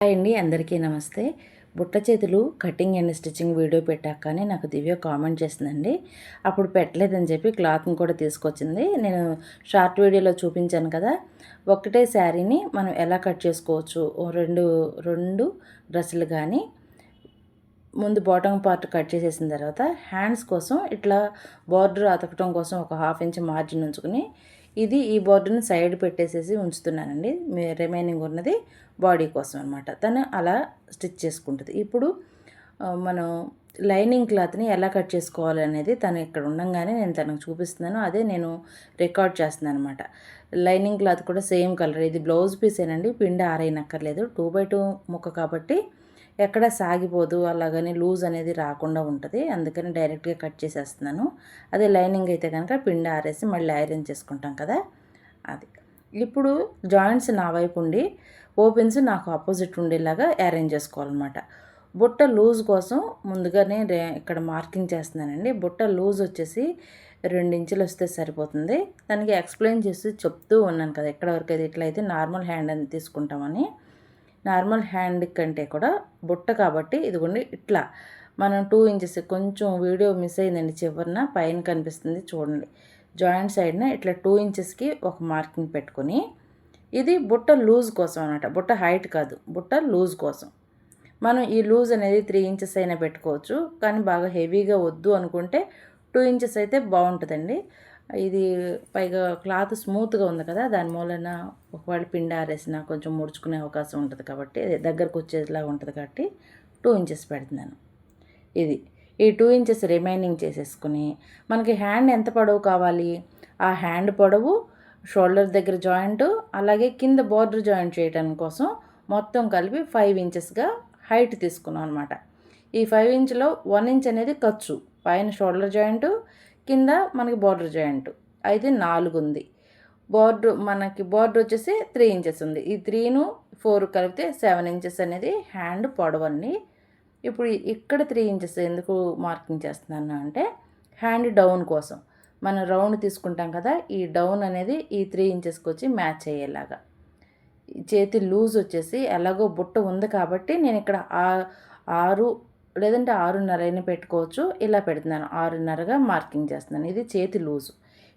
Hi అండి, అందరికీ నమస్తే. బుట్ట చేతులు కటింగ్ అండ్ స్టిచ్చింగ్ వీడియో పెట్టాకనే నాకు దివ్య కామెంట్ చేసిందండి. అప్పుడు పెట్టలేదని చెప్పి క్లాత్ని కూడా తీసుకొచ్చింది. నేను షార్ట్ వీడియోలో చూపించాను కదా, ఒకటే శారీని మనం ఎలా కట్ చేసుకోవచ్చు, రెండు డ్రెస్సులు కానీ ముందు బాటమ్ పార్ట్ కట్ చేసేసిన తర్వాత హ్యాండ్స్ కోసం ఇట్లా బార్డర్ అతకటం కోసం ఒక 1/2 ఇంచ్ మార్జిన్ ఉంచుకుని ఈ బార్డర్ని సైడ్ పెట్టేసేసి ఉంచుతున్నానండి. రిమైనింగ్ ఉన్నది బాడీ కోసం అనమాట. తను అలా స్టిచ్ చేసుకుంటుంది. ఇప్పుడు మనం లైనింగ్ క్లాత్ని ఎలా కట్ చేసుకోవాలి అనేది తను ఇక్కడ ఉండంగానే నేను తనకు చూపిస్తున్నాను. అదే నేను రికార్డ్ చేస్తున్నాను అనమాట. లైనింగ్ క్లాత్ కూడా సేమ్ కలర్. ఇది బ్లౌజ్ పీసేనండి, పిండి ఆరేయనక్కర్లేదు. 2x2 ముక్క కాబట్టి ఎక్కడ సాగిపోదు, అలాగని లూజ్ అనేది రాకుండా ఉంటుంది. అందుకని డైరెక్ట్గా కట్ చేసేస్తున్నాను. అదే లైనింగ్ అయితే కనుక పిండి ఆరేసి మళ్ళీ ఐరన్ చేసుకుంటాం కదా, అది. ఇప్పుడు జాయింట్స్ నా వైపు ఉండి ఓపెన్స్ నాకు ఆపోజిట్ ఉండేలాగా అరేంజ్ చేసుకోవాలన్నమాట. బుట్ట లూజ్ కోసం ముందుగానే ఇక్కడ మార్కింగ్ చేస్తున్నానండి. బుట్ట లూజ్ వచ్చేసి 2 ఇంచులు వస్తే సరిపోతుంది. దానికి ఎక్స్ప్లెయిన్ చేసి చెప్తూ ఉన్నాను కదా, ఎక్కడ వరకు అయితే ఇట్లయితే నార్మల్ హ్యాండ్ అని తీసుకుంటామని. నార్మల్ హ్యాండ్ కంటే కూడా బుట్ట కాబట్టి ఇదిగోండి ఇట్లా మనం 2 ఇంచెస్, కొంచెం వీడియో మిస్ అయిందండి, చివరిన పైన కనిపిస్తుంది చూడండి, జాయింట్ సైడ్న ఇట్లా 2 ఇంచెస్కి ఒక మార్కింగ్ పెట్టుకొని, ఇది బుట్ట లూజ్ కోసం అన్నమాట. బుట్ట హైట్ కాదు, బుట్ట లూజ్ కోసం. మనం ఈ లూజ్ అనేది 3 ఇంచెస్ అయినా పెట్టుకోవచ్చు, కానీ బాగా హెవీగా వద్దు అనుకుంటే 2 ఇంచెస్ అయితే బాగుంటుందండి. ఇది పైగా క్లాత్ స్మూత్గా ఉంది కదా, దాని మూలన ఒకవేళ పిండి ఆరేసిన కొంచెం ముడుచుకునే అవకాశం ఉంటుంది కాబట్టి, దగ్గరకు వచ్చేలాగా ఉంటుంది కాబట్టి 2 ఇంచెస్ పెడుతున్నాను. ఈ 2 ఇంచెస్ రిమైనింగ్ చేసేసుకుని మనకి హ్యాండ్ ఎంత పొడవు కావాలి, ఆ హ్యాండ్ పొడవు, షోల్డర్ దగ్గర జాయింట్, అలాగే కింద బార్డర్ జాయింట్ చేయడం కోసం మొత్తం కలిపి 5 ఇంచెస్గా హైట్ తీసుకున్నాం అనమాట. ఈ 5 ఇంచ్లో 1 ఇంచ్ అనేది ఖర్చు, పైన షోల్డర్ జాయింట్, కింద మనకి బార్డర్ జాయింట్ అయితే 4 ఉంది. మనకి బార్డర్ వచ్చేసి 3 ఇంచెస్ ఉంది. ఈ 3ను 4 కలిపితే 7 ఇంచెస్ అనేది హ్యాండ్ పొడవండి. ఇప్పుడు ఇక్కడ 3 ఇంచెస్ ఎందుకు మార్కింగ్ చేస్తున్నాను అంటే, హ్యాండ్ డౌన్ కోసం. మనం రౌండ్ తీసుకుంటాం కదా, ఈ డౌన్ అనేది ఈ 3 ఇంచెస్కి వచ్చి మ్యాచ్ అయ్యేలాగా. చేతి లూజ్ వచ్చేసి ఎలాగో బుట్ట ఉంది కాబట్టి నేను ఇక్కడ 6 లేదంటే 6.5 అయినా పెట్టుకోవచ్చు. ఇలా పెడుతున్నాను, 6.5గా మార్కింగ్ చేస్తున్నాను. ఇది చేతి లూజు.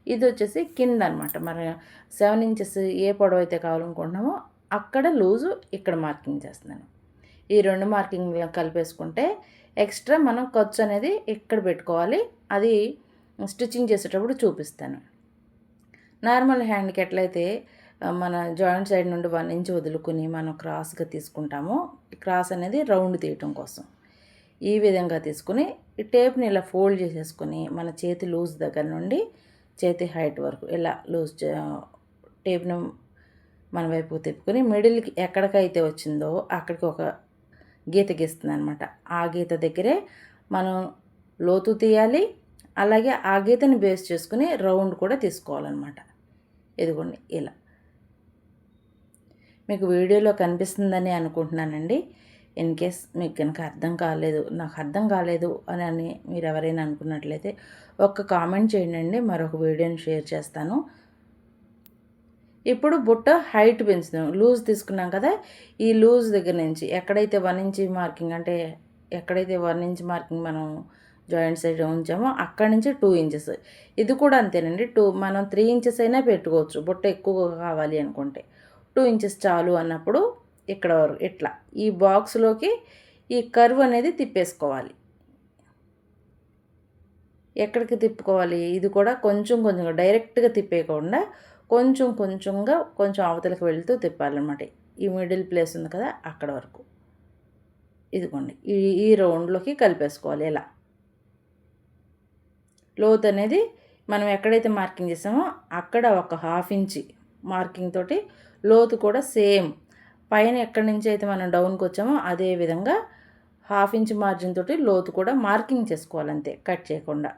ఇది వచ్చేసి కింద అనమాట. మన 7 ఇంచెస్ ఏ పొడవు అయితే కావాలనుకుంటున్నామో అక్కడ లూజు ఇక్కడ మార్కింగ్ చేస్తున్నాను. ఈ 2 మార్కింగ్ కలిపేసుకుంటే ఎక్స్ట్రా మనం ఖర్చు అనేది ఇక్కడ పెట్టుకోవాలి. అది స్టిచ్చింగ్ చేసేటప్పుడు చూపిస్తాను. నార్మల్ హ్యాండ్కి ఎట్లయితే మన జాయింట్ సైడ్ నుండి 1 ఇంచ్ వదులుకుని మనం క్రాస్గా తీసుకుంటామో, క్రాస్ అనేది రౌండ్ తీయటం కోసం ఈ విధంగా తీసుకుని ఈ టేప్ని ఇలా ఫోల్డ్ చేసేసుకొని మన చేతి లూజ్ దగ్గర నుండి చేతి హైట్ వరకు ఇలా లూజ్ టేప్ను మన వైపు తిప్పుకొని మిడిల్కి ఎక్కడికైతే వచ్చిందో అక్కడికి ఒక గీత గీస్తుంది అనమాట. ఆ గీత దగ్గరే మనం లోతు తీయాలి. అలాగే ఆ గీతని బేస్ చేసుకుని రౌండ్ కూడా తీసుకోవాలన్నమాట. ఇదిగోండి ఇలా. మీకు వీడియోలో కనిపిస్తుందని అనుకుంటున్నానండి. ఇన్ కేస్ మీకు కనుక నాకు అర్థం కాలేదు అని మీరు ఎవరైనా అనుకున్నట్లయితే ఒక్క కామెంట్ చేయండి, మరొక వీడియోని షేర్ చేస్తాను. ఇప్పుడు బుట్ట హైట్ పెంచుదాం. లూజ్ తీసుకున్నాం కదా, ఈ లూజ్ దగ్గర నుంచి ఎక్కడైతే 1 ఇంచ్ మార్కింగ్, అంటే ఎక్కడైతే 1 ఇంచ్ మార్కింగ్ మనం జాయింట్ సైడ్ ఉంచామో అక్కడి నుంచి 2 ఇంచెస్. ఇది కూడా అంతేనండి. మనం 3 ఇంచెస్ అయినా పెట్టుకోవచ్చు, బుట్ట ఎక్కువ కావాలి అనుకుంటే. 2 ఇంచెస్ చాలు అన్నప్పుడు ఇక్కడ వరకు ఇట్లా ఈ బాక్స్లోకి ఈ కర్వ్ అనేది తిప్పేసుకోవాలి. ఎక్కడికి తిప్పుకోవాలి, ఇది కూడా కొంచెం డైరెక్ట్గా తిప్పేయకుండా కొంచెం అవతలకి వెళ్తూ తిప్పాలన్నమాట. ఈ మిడిల్ ప్లేస్ ఉంది కదా, అక్కడ వరకు. ఇదిగోండి ఈ రౌండ్లోకి కలిపేసుకోవాలి. ఇలా లోత్ అనేది మనం ఎక్కడైతే మార్కింగ్ చేసామో అక్కడ ఒక 1/2 ఇంచ్ మార్కింగ్ తోటి లోతు కూడా సేమ్ పైన ఎక్కడి నుంచి అయితే మనం డౌన్కి వచ్చామో అదే విధంగా 1/2 ఇంచ్ మార్జిన్ తోటి లోతు కూడా మార్కింగ్ చేసుకోవాలంతే, కట్ చేయకుండా.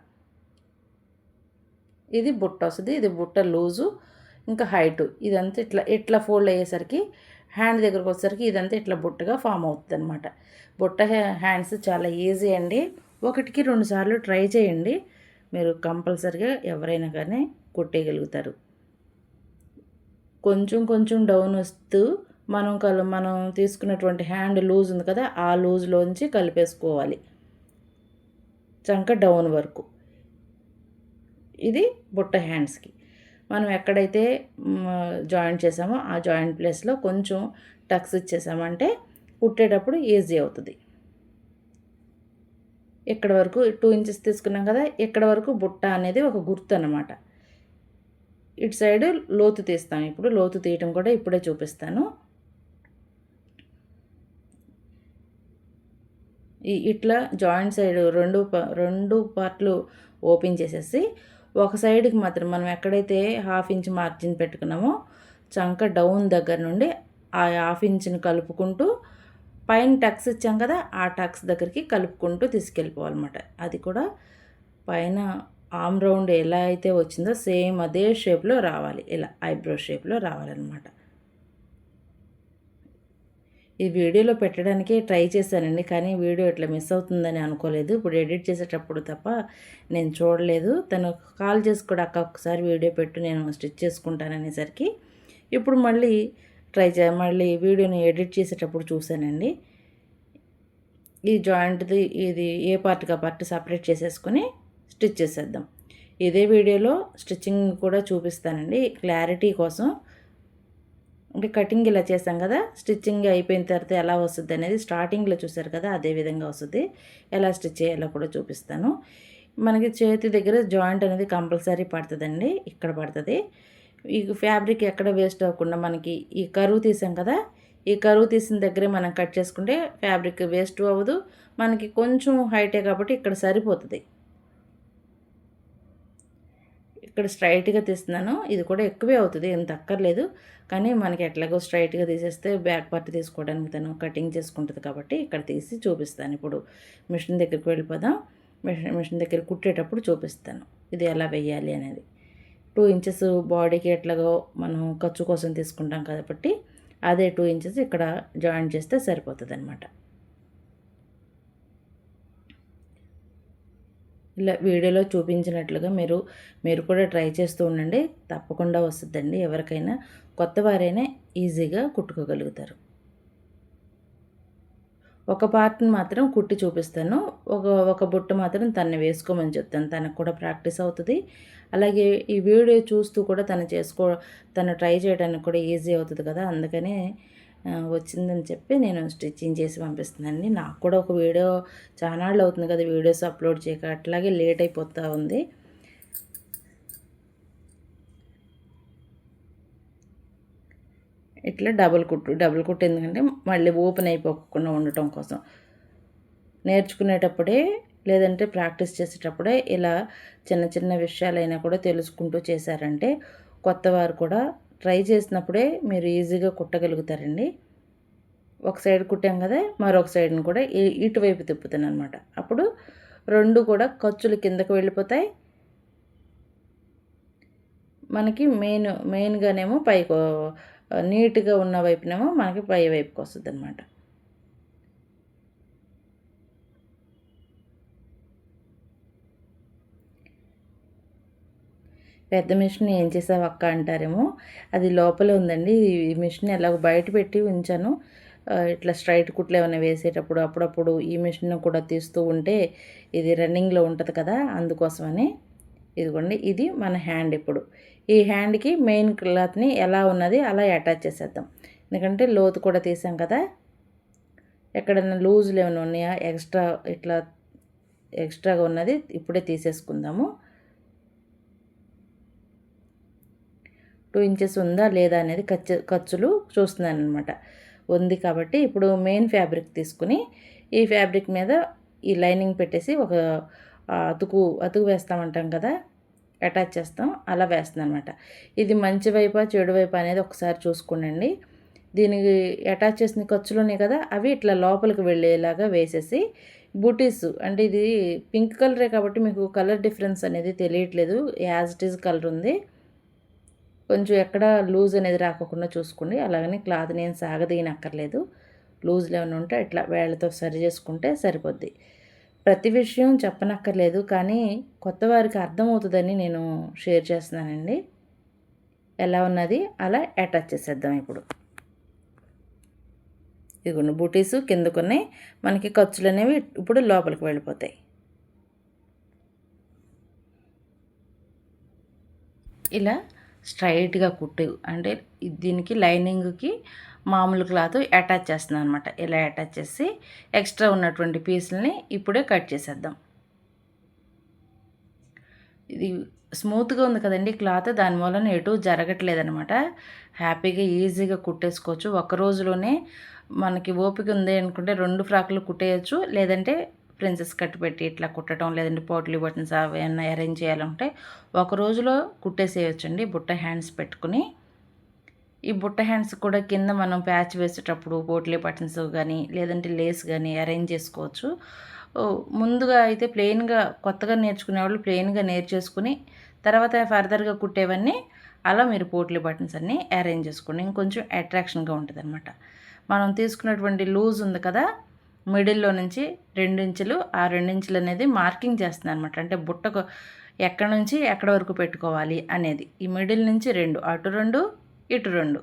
ఇది బుట్ట వస్తుంది. ఇది బుట్ట లూజు, ఇంకా హైటు. ఇదంతా ఇట్లా ఫోల్డ్ అయ్యేసరికి హ్యాండ్ దగ్గరకు వచ్చేసరికి ఇదంతా ఇట్లా బుట్టగా ఫామ్ అవుతుంది అనమాట. బుట్ట హ్యాండ్స్ చాలా ఈజీ అండి. 1కి 2 సార్లు ట్రై చేయండి, మీరు కంపల్సరిగా ఎవరైనా కానీ కొట్టేయగలుగుతారు. కొంచెం డౌన్ వస్తూ మనం తీసుకున్నటువంటి హ్యాండ్ లూజ్ ఉంది కదా, ఆ లూజ్లోంచి కలిపేసుకోవాలి చంక డౌన్ వరకు. ఇది బుట్ట హ్యాండ్స్కి. మనం ఎక్కడైతే జాయింట్ చేసామో ఆ జాయింట్ ప్లేస్లో కొంచెం టక్స్ ఇచ్చేసామంటే కుట్టేటప్పుడు ఈజీ అవుతుంది. ఇక్కడ వరకు 2 ఇంచెస్ తీసుకున్నాం కదా, ఇక్కడ వరకు బుట్ట అనేది ఒక గుర్తు అన్నమాట. ఇటు సైడు లోతు తీస్తాం. ఇప్పుడు లోతు తీయటం కూడా ఇప్పుడే చూపిస్తాను. ఇట్లా జాయింట్ సైడ్ రెండు పార్ట్లు ఓపెన్ చేసేసి ఒక సైడ్కి మాత్రం మనం ఎక్కడైతే 1/2 ఇంచ్ మార్జిన్ పెట్టుకున్నామో చంక డౌన్ దగ్గర నుండి ఆ 1/2 ఇంచ్ని కలుపుకుంటూ పైన టక్స్ ఇచ్చాం కదా, ఆ టక్స్ దగ్గరికి కలుపుకుంటూ తీసుకెళ్ళిపోవాలన్నమాట. అది కూడా పైన ఆమ్ రౌండ్ ఎలా అయితే వచ్చిందో సేమ్ అదే షేప్లో రావాలి. ఇలా ఐబ్రో షేప్లో రావాలన్నమాట. ఈ వీడియోలో పెట్టడానికి ట్రై చేశానండి, కానీ వీడియో ఇట్లా మిస్ అవుతుందని అనుకోలేదు. ఇప్పుడు ఎడిట్ చేసేటప్పుడు తప్ప నేను చూడలేదు. తను కాల్ చేసి కూడా అక్క ఒక్కసారి వీడియో పెట్టు, నేను స్టిచ్ చేసుకుంటాననేసరికి ఇప్పుడు మళ్ళీ వీడియోని ఎడిట్ చేసేటప్పుడు చూశానండి. ఈ జాయింట్ది ఇది ఏ పార్ట్కి ఆ పార్ట్ సపరేట్ చేసేసుకొని స్టిచ్ చేసేద్దాం. ఇదే వీడియోలో స్టిచ్చింగ్ కూడా చూపిస్తానండి క్లారిటీ కోసం. అంటే కటింగ్ ఇలా చేసాం కదా, స్టిచ్చింగ్ అయిపోయిన తర్వాత ఎలా వస్తుంది అనేది స్టార్టింగ్లో చూసారు కదా, అదే విధంగా వస్తుంది. ఎలా స్టిచ్ చేయాలో కూడా చూపిస్తాను. మనకి చేతి దగ్గర జాయింట్ అనేది కంపల్సరీ పడుతుందండి, ఇక్కడ పడుతుంది. ఈ ఫ్యాబ్రిక్ ఎక్కడ వేస్ట్ అవ్వకుండా మనకి ఈ కరువు తీసాం కదా, ఈ కరువు తీసిన దగ్గరే మనం కట్ చేసుకుంటే ఫ్యాబ్రిక్ వేస్ట్ అవ్వదు. మనకి కొంచెం హైటే కాబట్టి ఇక్కడ సరిపోతుంది. ఇక్కడ స్ట్రైట్గా తీస్తున్నాను. ఇది కూడా ఎక్కువే అవుతుంది, ఎంత అక్కర్లేదు. కానీ మనకి ఎట్లాగో స్ట్రైట్గా తీసేస్తే బ్యాక్ పార్ట్ తీసుకోవడానికి తను కటింగ్ చేసుకుంటుంది కాబట్టి ఇక్కడ తీసి చూపిస్తాను. ఇప్పుడు మిషన్ దగ్గరికి వెళ్ళిపోదాం. మిషన్ దగ్గర కుట్టేటప్పుడు చూపిస్తాను ఇది ఎలా వెయ్యాలి అనేది. 2 ఇంచెస్ బాడీకి ఎట్లాగో మనం ఖర్చు కోసం తీసుకుంటాం కాబట్టి అదే 2 ఇంచెస్ ఇక్కడ జాయిన్ చేస్తే సరిపోతుంది అనమాట. ఇలా వీడియోలో చూపించినట్లుగా మీరు కూడా ట్రై చేస్తూ ఉండండి, తప్పకుండా వస్తుందండి. ఎవరికైనా కొత్త వారైనా ఈజీగా కుట్టుకోగలుగుతారు. ఒక పార్ట్ని మాత్రం కుట్టి చూపిస్తాను, ఒక బుట్ట మాత్రం తను వేసుకోమని చెప్తాను, తనకు కూడా ప్రాక్టీస్ అవుతుంది. అలాగే ఈ వీడియో చూస్తూ కూడా తను ట్రై చేయడానికి కూడా ఈజీ అవుతుంది కదా, అందుకని వచ్చిందని చెప్పి నేను స్టిచ్చింగ్ చేసి పంపిస్తున్నానండి. నాకు కూడా ఒక వీడియో చానాళ్ళు అవుతుంది కదా వీడియోస్ అప్లోడ్ చేయక, అట్లాగే లేట్ అయిపోతూ ఉంది. ఇట్లా డబుల్ కుట్టు ఎందుకంటే మళ్ళీ ఓపెన్ అయిపోకుండా ఉండటం కోసం. నేర్చుకునేటప్పుడే లేదంటే ప్రాక్టీస్ చేసేటప్పుడే ఇలా చిన్న చిన్న విషయాలైనా కూడా తెలుసుకుంటూ చేశారంటే కొత్తవారు కూడా ట్రై చేసినప్పుడే మీరు ఈజీగా కుట్టగలుగుతారండి. ఒక సైడ్ కుట్టాం కదా, మరొక సైడ్ని కూడా ఇటువైపు తిప్పుతాను అనమాట. అప్పుడు రెండు కూడా ఖర్చులు కిందకు వెళ్ళిపోతాయి. మనకి మెయిన్గానేమో పైకి నీట్గా ఉన్న వైపునేమో మనకి పై వైపుకి వస్తుంది అనమాట. పెద్ద మిషన్ ఏం చేసావు అక్క అంటారేమో, అది లోపలే ఉందండి. ఈ మిషన్ ఎలాగో బయట పెట్టి ఉంచాను. ఇట్లా స్ట్రైట్ కుట్లు ఏమైనా వేసేటప్పుడు అప్పుడప్పుడు ఈ మిషన్ కూడా తీస్తూ ఉంటే ఇది రన్నింగ్లో ఉంటుంది కదా, అందుకోసమని. ఇదిగోండి, ఇది మన హ్యాండ్. ఇప్పుడు ఈ హ్యాండ్కి మెయిన్ క్లాత్ని ఎలా ఉన్నది అలా అటాచ్ చేసేద్దాం. ఎందుకంటే లోతు కూడా తీసాం కదా, ఎక్కడైనా లూజులు ఏమైనా ఉన్నాయా ఎక్స్ట్రాగా ఉన్నది ఇప్పుడే తీసేసుకుందాము. 2 ఇంచెస్ ఉందా లేదా అనేది ఖర్చులు చూస్తున్నాను అనమాట. ఉంది కాబట్టి ఇప్పుడు మెయిన్ ఫ్యాబ్రిక్ తీసుకుని ఈ ఫ్యాబ్రిక్ మీద ఈ లైనింగ్ పెట్టేసి ఒక అతుకు వేస్తామంటాం కదా, అటాచ్ చేస్తాం, అలా వేస్తున్నాను అనమాట. ఇది మంచి వైపా చెడు వైపా అనేది ఒకసారి చూసుకోండి. దీనికి అటాచ్ చేసిన ఖర్చులు ఉన్నాయి కదా, అవి ఇట్లా లోపలికి వెళ్ళేలాగా వేసేసి బూటీస్, అంటే ఇది పింక్ కలరే కాబట్టి మీకు కలర్ డిఫరెన్స్ అనేది తెలియట్లేదు, యాజ్ ఇట్ ఈజ్ కలర్ ఉంది. కొంచెం ఎక్కడ లూజ్ అనేది రాకుండా చూసుకోండి. అలాగని క్లాత్ని ఏం సాగదీయనక్కర్లేదు. లూజ్లు ఏమైనా ఉంటే ఇట్లా వేళ్ళతో సరి చేసుకుంటే సరిపోద్ది. ప్రతి విషయం చెప్పనక్కర్లేదు, కానీ కొత్త వారికి అర్థమవుతుందని నేను షేర్ చేస్తున్నానండి. ఎలా ఉన్నది అలా అటాచ్ చేసేద్దాం ఇప్పుడు. ఇదిగోండి బూటీసు కిందకున్నాయి, మనకి ఖర్చులు అనేవి ఇప్పుడు లోపలికి వెళ్ళిపోతాయి. ఇలా స్ట్రైట్గా కుట్టు అంటే దీనికి లైనింగ్కి మామూలు క్లాత్ అటాచ్ చేస్తున్నాను అనమాట. ఇలా అటాచ్ చేసి ఎక్స్ట్రా ఉన్నటువంటి పీసులని ఇప్పుడే కట్ చేసేద్దాం. ఇది స్మూత్గా ఉంది కదండి క్లాత్, దాని వలన ఎటు జరగట్లేదనమాట. హ్యాపీగా ఈజీగా కుట్టేసుకోవచ్చు. ఒక రోజులోనే మనకి ఓపిక ఉంది అనుకుంటే 2 ఫ్రాకులు కుట్టేయచ్చు, లేదంటే ప్రిన్సెస్ కట్ పెట్టి ఇట్లా కుట్టడం, లేదంటే పోట్లీ బటన్స్ అవి ఏమన్నా అరేంజ్ చేయాలంటే ఒక రోజులో కుట్టేసేయచ్చండి బుట్ట హ్యాండ్స్ పెట్టుకుని. ఈ బుట్ట హ్యాండ్స్ కూడా కింద మనం ప్యాచ్ వేసేటప్పుడు పోట్లీ బటన్స్ కానీ లేదంటే లేస్ కానీ అరేంజ్ చేసుకోవచ్చు. ముందుగా అయితే ప్లెయిన్గా కొత్తగా నేర్చుకునే వాళ్ళు ప్లెయిన్గా నేర్చేసుకుని తర్వాత ఫర్దర్గా కుట్టేవన్నీ అలా మీరు పోట్లీ బటన్స్ అన్నీ అరేంజ్ చేసుకోండి. ఇంకొంచెం అట్రాక్షన్గా ఉంటుంది అనమాట. మనం తీసుకున్నటువంటి లూజ్ ఉంది కదా, మిడిల్లో నుంచి 2 ఇంచులు, ఆ 2 ఇంచులు అనేది మార్కింగ్ చేస్తుంది అనమాట. అంటే బుట్టకు ఎక్కడి నుంచి ఎక్కడి వరకు పెట్టుకోవాలి అనేది. ఈ మిడిల్ నుంచి 2, అటు 2 ఇటు 2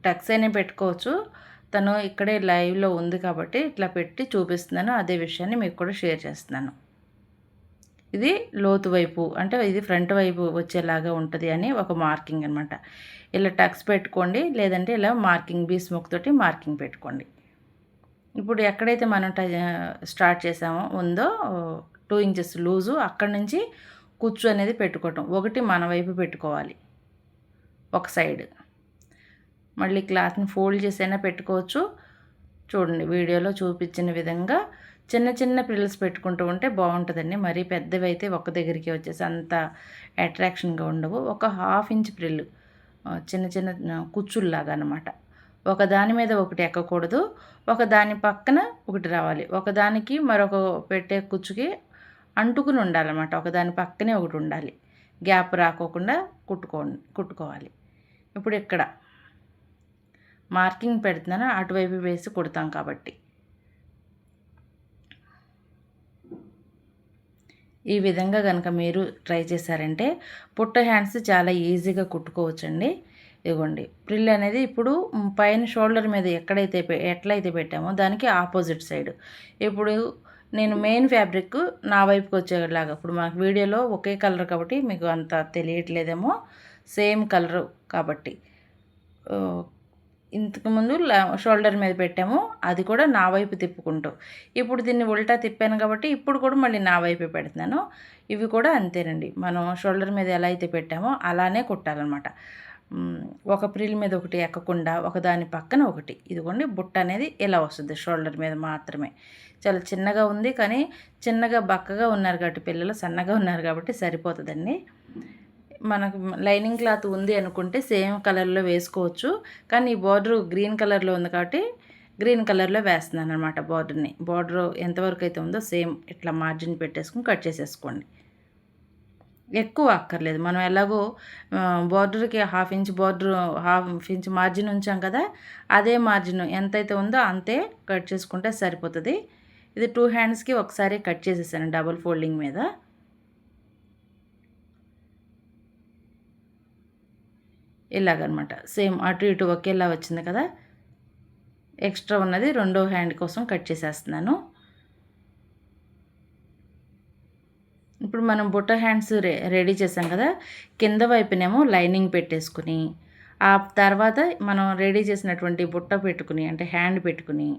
టక్స్ అయినా పెట్టుకోవచ్చు. తను ఇక్కడే లైవ్లో ఉంది కాబట్టి ఇట్లా పెట్టి చూపిస్తున్నాను. అదే విషయాన్ని మీకు కూడా షేర్ చేస్తున్నాను. ఇది లోతు వైపు అంటే ఇది ఫ్రంట్ వైపు వచ్చేలాగా ఉంటుంది అని ఒక మార్కింగ్ అనమాట. ఇలా టక్స్ పెట్టుకోండి, లేదంటే ఇలా మార్కింగ్ బీస్ ముక్కతోటి మార్కింగ్ పెట్టుకోండి. ఇప్పుడు ఎక్కడైతే మనం స్టార్ట్ చేసామో ఉందో 2 ఇంచెస్ లూజు, అక్కడి నుంచి కుచ్చు అనేది పెట్టుకోవటం. ఒకటి మన వైపు పెట్టుకోవాలి ఒక సైడ్. మళ్ళీ క్లాత్ని ఫోల్డ్ చేసైనా పెట్టుకోవచ్చు. చూడండి వీడియోలో చూపించిన విధంగా చిన్న చిన్న ప్రిల్స్ పెట్టుకుంటూ ఉంటే బాగుంటుందండి. మరీ పెద్దవి అయితే ఒక దగ్గరికి వచ్చేసి అంత అట్రాక్షన్గా ఉండవు. ఒక 1/2 ఇంచ్ ప్రిల్ చిన్న చిన్న కుచ్చుల్లాగా అనమాట. ఒక దాని మీద ఒకటి ఎక్కకూడదు, ఒక దాని పక్కన ఒకటి రావాలి. ఒకదానికి మరొక పెట్టే కుచ్చుకి అంటుకుని ఉండాలన్నమాట. ఒకదాని పక్కనే ఒకటి ఉండాలి, గ్యాప్ రాకోకుండా కుట్టుకోవాలి. ఇప్పుడు ఇక్కడ మార్కింగ్ పెడుతున్నాను, అటువైపు వేసి కుడతాం కాబట్టి. ఈ విధంగా కనుక మీరు ట్రై చేశారంటే పుట్ట హ్యాండ్స్ చాలా ఈజీగా కుట్టుకోవచ్చండి. ఇదిగోండి ప్రిల్ అనేది ఇప్పుడు పైన షోల్డర్ మీద ఎట్లయితే పెట్టామో దానికి ఆపోజిట్ సైడ్. ఇప్పుడు నేను మెయిన్ ఫ్యాబ్రిక్ నా వైపుకి వచ్చేలాగా, ఇప్పుడు మాకు వీడియోలో ఒకే కలర్ కాబట్టి మీకు అంత తెలియట్లేదేమో, సేమ్ కలరు కాబట్టి ఇంతకుముందు షోల్డర్ మీద పెట్టాము, అది కూడా నా వైపు తిప్పుకుంటూ. ఇప్పుడు దీన్ని ఉల్టా తిప్పాను కాబట్టి ఇప్పుడు కూడా మళ్ళీ నా వైపే పెడుతున్నాను. ఇవి కూడా అంతేనండి, మనం షోల్డర్ మీద ఎలా అయితే పెట్టామో అలానే కుట్టాలన్నమాట. ఒక ప్రిల్ మీద ఒకటి ఎక్కకుండా ఒకదాని పక్కన ఒకటి. ఇదిగోండి బుట్ట అనేది ఇలా వస్తుంది షోల్డర్ మీద మాత్రమే. చాలా చిన్నగా ఉంది, కానీ చిన్నగా బక్కగా ఉన్నారు కాబట్టి పిల్లలు సన్నగా ఉన్నారు కాబట్టి సరిపోతుందండి. మనకు లైనింగ్ క్లాత్ ఉంది అనుకుంటే సేమ్ కలర్లో వేసుకోవచ్చు, కానీ ఈ బార్డర్ గ్రీన్ కలర్లో ఉంది కాబట్టి గ్రీన్ కలర్లో వేస్తున్నాను అనమాట. బార్డర్ ఎంతవరకు అయితే ఉందో సేమ్ ఇట్లా మార్జిన్ పెట్టేసుకుని కట్ చేసేసుకోండి. ఎక్కువ అక్కర్లేదు, మనం ఎలాగో బార్డర్కి 1/2 ఇంచ్ బార్డర్ 1/2 ఇంచ్ మార్జిన్ ఉంచాం కదా, అదే మార్జిన్ ఎంతైతే ఉందో అంతే కట్ చేసుకుంటే సరిపోతుంది. ఇది 2 హ్యాండ్స్కి ఒకసారి కట్ చేసేసాను డబుల్ ఫోల్డింగ్ మీద. ఇలాగనమాట సేమ్ అటు ఇటు ఒకేలా వచ్చింది కదా. ఎక్స్ట్రా ఉన్నది రెండో హ్యాండ్ కోసం కట్ చేసేస్తున్నాను. ఇప్పుడు మనం బుట్ట హ్యాండ్స్ రెడీ చేసాం కదా, కింద వైపునేమో లైనింగ్ పెట్టేసుకుని ఆ తర్వాత మనం రెడీ చేసినటువంటి బుట్ట పెట్టుకుని అంటే హ్యాండ్ పెట్టుకుని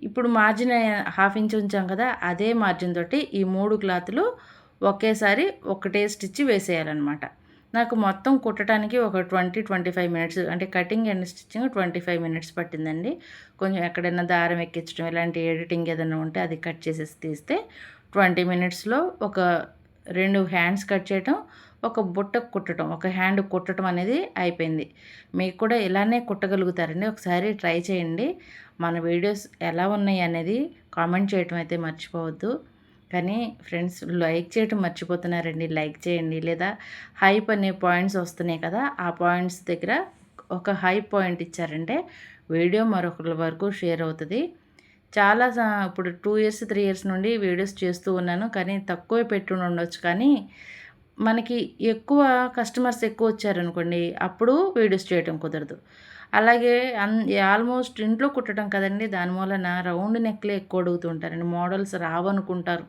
ఇప్పుడు మార్జిన్ 1/2 ఇంచ్ ఉంచాం కదా, అదే మార్జిన్ తోటి ఈ 3 క్లాతులు ఒకేసారి ఒకటే స్టిచ్ వేసేయాలన్నమాట. నాకు మొత్తం కుట్టడానికి ఒక 20-25 మినిట్స్ అంటే కటింగ్ అండ్ స్టిచ్చింగ్ 25 మినిట్స్ పట్టిందండి. కొంచెం ఎక్కడైనా దారం ఎక్కించడం ఇలాంటి ఎడిటింగ్ ఏదైనా ఉంటే అది కట్ చేసేసి తీస్తే 20 మినిట్స్లో ఒక 2 హ్యాండ్స్ కట్ చేయటం, ఒక బుట్ట కుట్టడం, ఒక హ్యాండ్ కుట్టడం అనేది అయిపోయింది. మీకు కూడా ఇలానే కుట్టగలుగుతారండి. ఒకసారి ట్రై చేయండి. మన వీడియోస్ ఎలా ఉన్నాయి అనేది కామెంట్ చేయటం అయితే మర్చిపోవద్దు. కానీ ఫ్రెండ్స్ లైక్ చేయటం మర్చిపోతున్నారండి. లైక్ చేయండి, లేదా హైప్ అనే పాయింట్స్ వస్తున్నాయి కదా, ఆ పాయింట్స్ దగ్గర ఒక హైప్ పాయింట్ ఇచ్చారంటే వీడియో మరొకరి వరకు షేర్ అవుతుంది. చాలా ఇప్పుడు 2 ఇయర్స్ 3 ఇయర్స్ నుండి వీడియోస్ చేస్తూ ఉన్నాను, కానీ తక్కువే పెట్టి ఉండొచ్చు. కానీ మనకి ఎక్కువ కస్టమర్స్ ఎక్కువ వచ్చారనుకోండి, అప్పుడు వీడియోస్ చేయటం కుదరదు. అలాగే ఆల్మోస్ట్ ఇంట్లో కుట్టడం కదండి, దాని మూలన రౌండ్ నెక్లే ఎక్కువ అడుగుతుంటారండి. మోడల్స్ రావనుకుంటారు,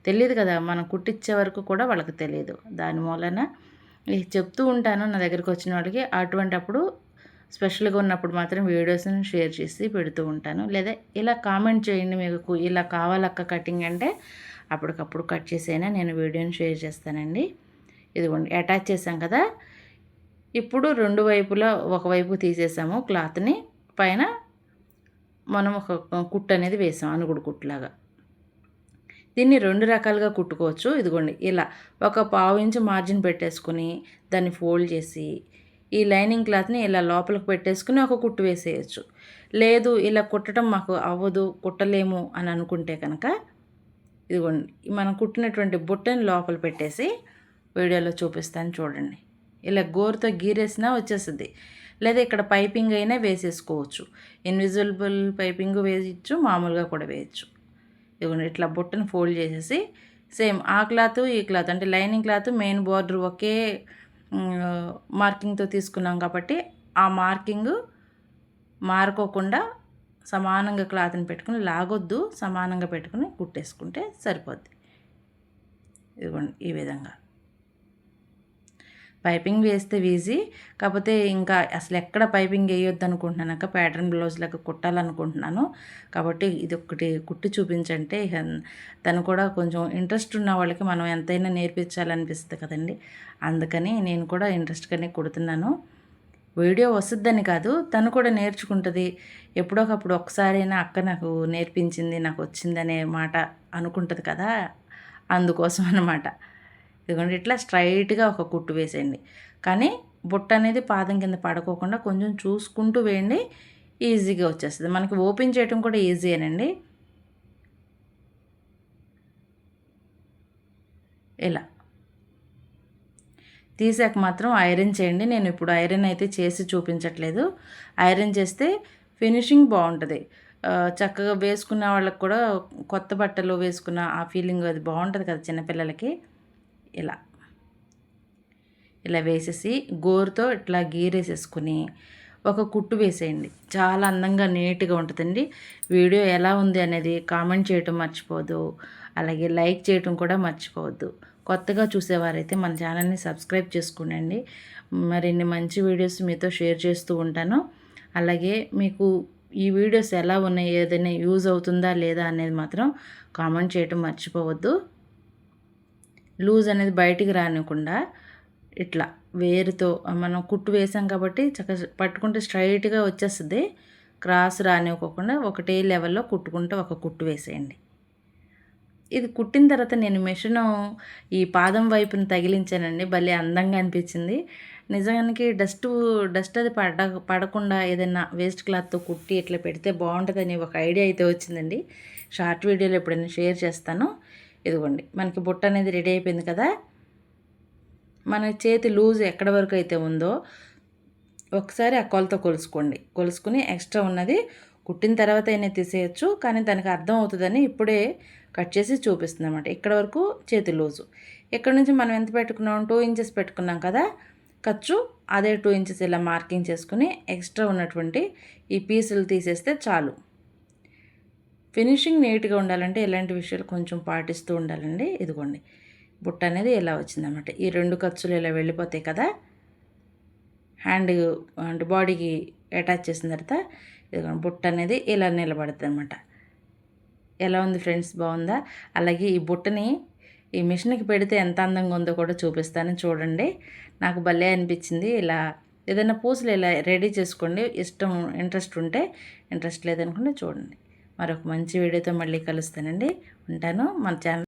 తెలియదు కదా, మనం కుట్టించే వరకు కూడా వాళ్ళకి తెలియదు. దాని మూలన చెప్తూ ఉంటాను నా దగ్గరికి వచ్చిన వాళ్ళకి. అటువంటప్పుడు స్పెషల్గా ఉన్నప్పుడు మాత్రం వీడియోస్ని షేర్ చేసి పెడుతూ ఉంటాను. లేదా ఇలా కామెంట్ చేయండి, మీకు ఇలా కావాలక్క కటింగ్ అంటే అప్పటికప్పుడు కట్ చేసైనా నేను వీడియోని షేర్ చేస్తానండి. ఇదిగోండి అటాచ్ చేసాం కదా, ఇప్పుడు రెండు వైపులా ఒకవైపు తీసేసాము క్లాత్ని, పైన మనం ఒక కుట్టు అనేది వేసాం, అనుగుడు కుట్టులాగా. దీన్ని రెండు రకాలుగా కుట్టుకోవచ్చు. ఇదిగోండి ఇలా ఒక పావు ఇంచు మార్జిన్ పెట్టేసుకుని దాన్ని ఫోల్డ్ చేసి ఈ లైనింగ్ క్లాత్ని ఇలా లోపలికి పెట్టేసుకుని ఒక కుట్టు వేసేయచ్చు. లేదు ఇలా కుట్టడం మాకు అవ్వదు, కుట్టలేము అని అనుకుంటే కనుక ఇదిగోండి మనం కుట్టినటువంటి బుట్టని లోపల పెట్టేసి వీడియోలో చూపిస్తాను చూడండి. ఇలా గోరుతో గీరేసినా వచ్చేస్తుంది. లేదా ఇక్కడ పైపింగ్ అయినా వేసేసుకోవచ్చు. ఇన్విజిబుల్ పైపింగ్ వేయచ్చు, మామూలుగా కూడా వేయచ్చు. ఇదిగోండి ఇట్లా బుట్టను ఫోల్డ్ చేసేసి సేమ్ ఆ క్లాత్ ఈ క్లాత్ అంటే లైనింగ్ క్లాత్ మెయిన్ బార్డర్ ఒకే మార్కింగ్తో తీసుకున్నాం కాబట్టి ఆ మార్కింగ్ మారుకోకుండా సమానంగా క్లాత్ని పెట్టుకుని లాగొద్దు, సమానంగా పెట్టుకుని కుట్టేసుకుంటే సరిపోద్ది. ఇదిగోండి ఈ విధంగా పైపింగ్ వేస్తే ఈజీ, కాకపోతే ఇంకా అసలు ఎక్కడ పైపింగ్ వేయొద్దు అనుకుంటున్నాను, అక్క ప్యాటర్న్ బ్లౌజ్లకు కుట్టాలనుకుంటున్నాను. కాబట్టి ఇది ఒకటి కుట్టి చూపించంటే ఇక తను కూడా కొంచెం ఇంట్రెస్ట్ ఉన్న వాళ్ళకి మనం ఎంతైనా నేర్పించాలనిపిస్తుంది కదండి. అందుకని నేను కూడా ఇంట్రెస్ట్గానే కుడుతున్నాను. వీడియో వస్తుందని కాదు, తను కూడా నేర్చుకుంటుంది. ఎప్పుడోకప్పుడు ఒకసారైనా అక్క నాకు నేర్పించింది, నాకు వచ్చిందనే మాట అనుకుంటుంది కదా, అందుకోసం అన్నమాట. ఇదిగోండి ఇట్లా స్ట్రైట్గా ఒక కుట్టు వేసేయండి. కానీ బుట్ట అనేది పాదం కింద పడుకోకుండా కొంచెం చూసుకుంటూ వేయండి, ఈజీగా వచ్చేస్తుంది. మనకి ఓపెన్ చేయడం కూడా ఈజీయేనండి. ఇలా తీసాక మాత్రం ఐరన్ చేయండి. నేను ఇప్పుడు ఐరన్ అయితే చేసి చూపించట్లేదు. ఐరన్ చేస్తే ఫినిషింగ్ బాగుంటుంది. చక్కగా వేసుకున్న వాళ్ళకి కూడా కొత్త బట్టలు వేసుకున్న ఆ ఫీలింగ్ అది బాగుంటుంది కదా చిన్నపిల్లలకి. ఇలా ఇలా వేసేసి గోరుతో ఇట్లా గీరేసేసుకుని ఒక కుట్టు వేసేయండి. చాలా అందంగా నీట్గా ఉంటుందండి. వీడియో ఎలా ఉంది అనేది కామెంట్ చేయటం మర్చిపోవద్దు. అలాగే లైక్ చేయటం కూడా మర్చిపోవద్దు. కొత్తగా చూసేవారైతే మన ఛానల్ని సబ్స్క్రైబ్ చేసుకోండి. మరిన్ని మంచి వీడియోస్ మీతో షేర్ చేస్తూ ఉంటాను. అలాగే మీకు ఈ వీడియోస్ ఎలా ఉన్నాయి, ఏదైనా యూజ్ అవుతుందా లేదా అనేది మాత్రం కామెంట్ చేయటం మర్చిపోవద్దు. లూజ్ అనేది బయటికి రానివ్వకుండా ఇట్లా వేరుతో మనం కుట్టు వేసాం కాబట్టి చక్కగా పట్టుకుంటే స్ట్రైట్గా వచ్చేస్తుంది. క్రాస్ రానివ్వకుండా ఒకటే లెవెల్లో కుట్టుకుంటూ ఒక కుట్టు వేసేయండి. ఇది కుట్టిన తర్వాత నేను మిషను ఈ పాదం వైపుని తగిలించానండి. భలే అందంగా అనిపించింది. నిజానికి డస్ట్ అది పడకుండా ఏదైనా వేస్ట్ క్లాత్తో కుట్టి ఇట్లా పెడితే బాగుంటుందని ఒక ఐడియా అయితే వచ్చిందండి. షార్ట్ వీడియోలో ఎప్పుడైనా షేర్ చేస్తాను. ఇదిగోండి మనకి బుట్ట అనేది రెడీ అయిపోయింది కదా. మన చేతి లూజ్ ఎక్కడ వరకు అయితే ఉందో ఒకసారి ఆ కొలత కొలుసుకుని ఎక్స్ట్రా ఉన్నది కుట్టిన తర్వాత అయినా తీసేయచ్చు. కానీ దానికి అర్థం అవుతుందని ఇప్పుడే కట్ చేసి చూపిస్తుంది అన్నమాట. ఇక్కడ వరకు చేతి లూజు, ఇక్కడ నుంచి మనం ఎంత పెట్టుకున్నాం, 2 ఇంచెస్ పెట్టుకున్నాం కదా ఖర్చు, అదే 2 ఇంచెస్ ఇలా మార్కింగ్ చేసుకుని ఎక్స్ట్రా ఉన్నటువంటి ఈ పీసులు తీసేస్తే చాలు. ఫినిషింగ్ నీట్గా ఉండాలంటే ఇలాంటి విషయాలు కొంచెం పాటిస్తూ ఉండాలండి. ఇదిగోండి బుట్ట అనేది ఇలా వచ్చిందన్నమాట. ఈ 2 ఖర్చులు ఇలా వెళ్ళిపోతాయి కదా, హ్యాండ్ అంటే బాడీకి అటాచ్ చేసిన తర్వాత ఇదిగోండి బుట్ట అనేది ఇలా నిలబడుతుంది అన్నమాట. ఎలా ఉంది ఫ్రెండ్స్, బాగుందా? అలాగే ఈ బుట్టని ఈ మిషన్కి పెడితే ఎంత అందంగా ఉందో కూడా చూపిస్తాను చూడండి. నాకు భలే అనిపించింది. ఇలా ఏదైనా పూసలు ఇలా రెడీ చేసుకోండి, ఇంట్రెస్ట్ ఉంటే. ఇంట్రెస్ట్ లేదనుకుంటే చూడండి. మరొక మంచి వీడియోతో మళ్ళీ కలుస్తానండి. ఉంటాను. మన ఛానల్